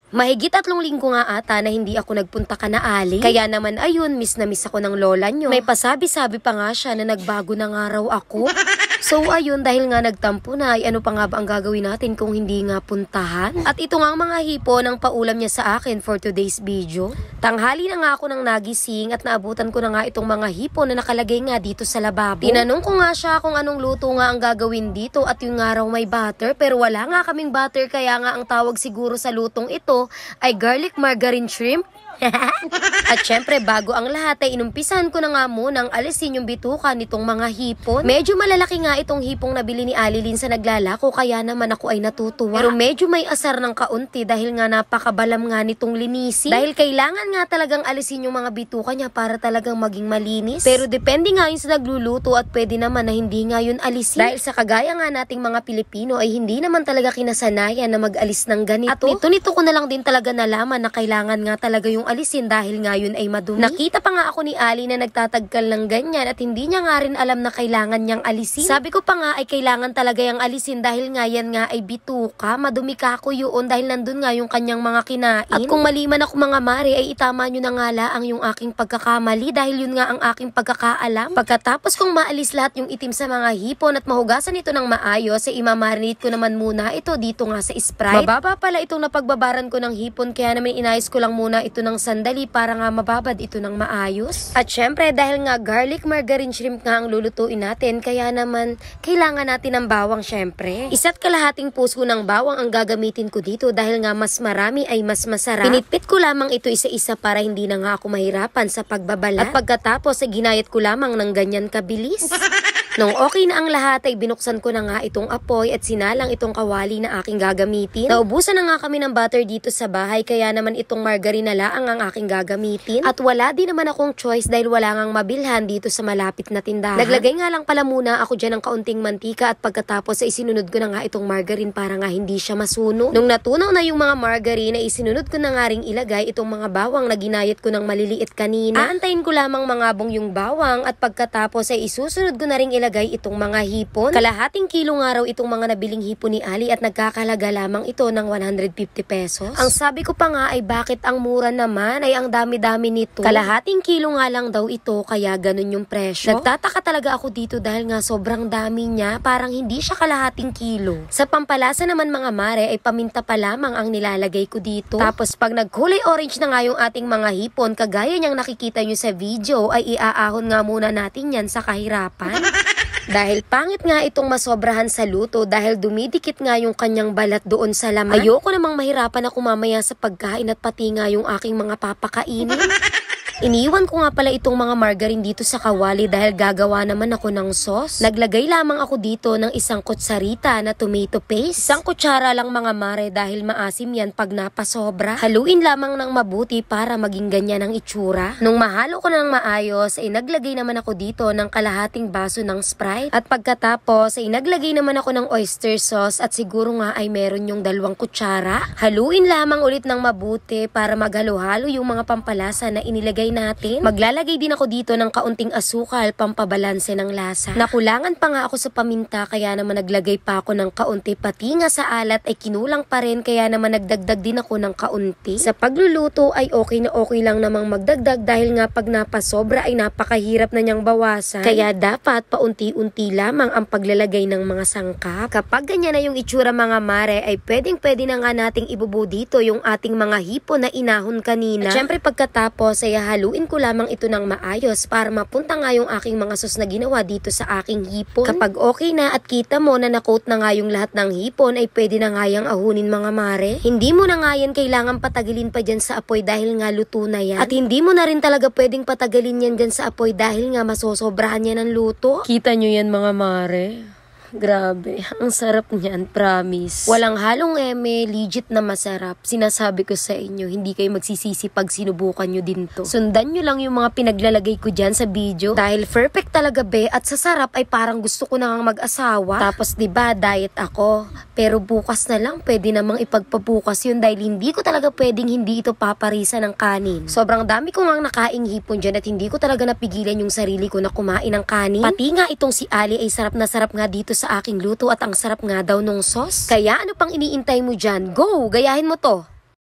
Mahigit 3 linggo nga ata na hindi ako nagpunta ka na Ali. Kaya naman ayun, miss na miss ako ng lola nyo. May pasabi-sabi pa nga siya na nagbago na nga raw ako. So ayun, dahil nga nagtampo na, ay ano pa nga ba ang gagawin natin kung hindi nga puntahan? At ito nga ang mga hipo ng paulam niya sa akin for today's video. Tanghali na nga ako nang nagising at naabutan ko na nga itong mga hipo na nakalagay nga dito sa lababo. Tinanong ko nga siya kung anong luto nga ang gagawin dito at yung nga raw may butter, pero wala nga kaming butter, kaya nga ang tawag siguro sa lutong ito ay garlic margarine shrimp. At syempre, bago ang lahat ay inumpisahan ko na nga munang alisin yung bituka nitong mga hipon. Medyo malalaki nga itong hipong nabili ni Alilin sa naglalako, kaya naman ako ay natutuwa. Pero medyo may asar ng kaunti dahil nga napakabalam nga nitong linisin. Dahil kailangan nga talagang alisin yung mga bituka niya para talagang maging malinis. Pero depende nga yun sa nagluluto at pwede naman na hindi nga yun alisin. Dahil sa kagaya nga nating mga Pilipino ay hindi naman talaga kinasanayan na mag-alis ng ganito. At nito ko na lang din talaga nalaman na kailangan nga talaga yung alisin dahil nga yun ay madumi. Nakita pa nga ako ni Ali na nagtatagkal ng ganyan at hindi niya nga rin alam na kailangan niyang alisin. Sabi ko pa nga ay kailangan talaga yung alisin dahil nga yan nga ay bituka, madumi ka ako yun dahil nandun nga yung kanyang mga kinain. At kung mali man ako mga mare ay itama nyo na nga laang yung aking pagkakamali dahil yun nga ang aking pagkakaalam. Pagkatapos kong maalis lahat yung itim sa mga hipon at mahugasan ito ng maayos ay imamarinate ko naman muna ito dito nga sa Sprite. Mababa pala itong napagbabaran ko ng hipon kaya naman inayos ko lang muna ito ng sandali para nga mababad ito ng maayos. At syempre dahil nga garlic margarine shrimp nga ang lulutuin natin, kaya naman kailangan natin ng bawang syempre. 1.5 puso ng bawang ang gagamitin ko dito dahil nga mas marami ay mas masarap. Pinitpit ko lamang ito isa-isa para hindi na nga ako mahirapan sa pagbabalat. At pagkatapos ay ginayat ko lamang ng ganyan kabilis. Nung okay na ang lahat ay binuksan ko na nga itong apoy at sinalang itong kawali na aking gagamitin. Naubusan na nga kami ng butter dito sa bahay kaya naman itong margarine na laang ang aking gagamitin. At wala din naman akong choice dahil wala ngang mabilhan dito sa malapit na tindahan. Naglagay nga lang pala muna ako dyan ng kaunting mantika at pagkatapos ay sinunod ko na nga itong margarine para nga hindi siya masunog. Nung natunaw na yung mga margarine ay sinunod ko na nga ring ilagay itong mga bawang na ginayat ko ng maliliit kanina. Aantayin ko lamang mangabong yung bawang at pagkatapos ay isusunod ko na ring ilagay itong mga hipon. Kalahating kilo nga raw itong mga nabiling hipon ni Ali at nagkakalaga lamang ito ng 150 pesos. Ang sabi ko pa nga ay bakit ang mura naman, ay ang dami-dami nito. Kalahating kilo nga lang daw ito kaya ganun yung presyo. Nagtataka talaga ako dito dahil nga sobrang dami niya, parang hindi siya kalahating kilo. Sa pampalasa naman mga mare ay paminta pa lamang ang nilalagay ko dito. Tapos pag nagkulay orange na nga yung ating mga hipon, kagaya niyang nakikita nyo sa video, ay iaahon nga muna natin yan sa kahirapan. Dahil pangit nga itong masobrahan sa luto dahil dumidikit nga yung kanyang balat doon sa laman. Ayoko namang mahirapan ako mamaya sa pagkain at pati nga yung aking mga papakainin. Iniwan ko nga pala itong mga margarine dito sa kawali dahil gagawa naman ako ng sauce. Naglagay lamang ako dito ng 1 kutsarita na tomato paste. 1 kutsara lang mga mare dahil maasim yan pag napasobra. Haluin lamang ng mabuti para maging ganyan ang itsura. Nung mahalo ko na ng maayos ay naglagay naman ako dito ng kalahating baso ng Sprite. At pagkatapos ay naglagay naman ako ng oyster sauce at siguro nga ay meron yung 2 kutsara. Haluin lamang ulit ng mabuti para maghalo-halo yung mga pampalasa na inilagay natin. Maglalagay din ako dito ng kaunting asukal pampabalanse ng lasa. Nakulangan pa nga ako sa paminta kaya naman naglagay pa ako ng kaunti, pati nga sa alat ay kinulang pa rin kaya naman nagdagdag din ako ng kaunti. Sa pagluluto ay okay na okay lang namang magdagdag dahil nga pag napasobra ay napakahirap na niyang bawasan. Kaya dapat paunti-unti lamang ang paglalagay ng mga sangkap. Kapag ganyan na yung itsura mga mare ay pwedeng-pwede na nga nating ibubo dito yung ating mga hipon na inahon kanina. At syempre pagkatapos ay haluin ko lamang ito ng maayos para mapunta nga yung aking mga sauce na ginawa dito sa aking hipon. Kapag okay na at kita mo na na-coat na nga yung lahat ng hipon ay pwede na nga yung ahunin mga mare. Hindi mo na nga yan kailangan patagilin pa dyan sa apoy dahil nga luto na yan. At hindi mo na rin talaga pwedeng patagalin yan dyan sa apoy dahil nga masosobrahan yan ng luto. Kita nyo yan mga mare? Grabe, ang sarap niyan, promise. Walang halong eme, legit na masarap. Sinasabi ko sa inyo, hindi kayo magsisisi pag sinubukan nyo din to. Sundan nyo lang yung mga pinaglalagay ko dyan sa video. Dahil perfect talaga be, at sa sarap ay parang gusto ko nang mag-asawa. Tapos diba, diet ako. Pero bukas na lang, pwede namang ipagpabukas yun dahil hindi ko talaga pwedeng hindi ito paparisa ng kanin. Sobrang dami ko ngang nakaing hipon dyan at hindi ko talaga napigilan yung sarili ko na kumain ng kanin. Pati nga itong si Ali ay sarap na sarap nga dito sa aking luto at ang sarap nga daw nung sauce. Kaya ano pang iniintay mo dyan? Go! Gayahin mo to!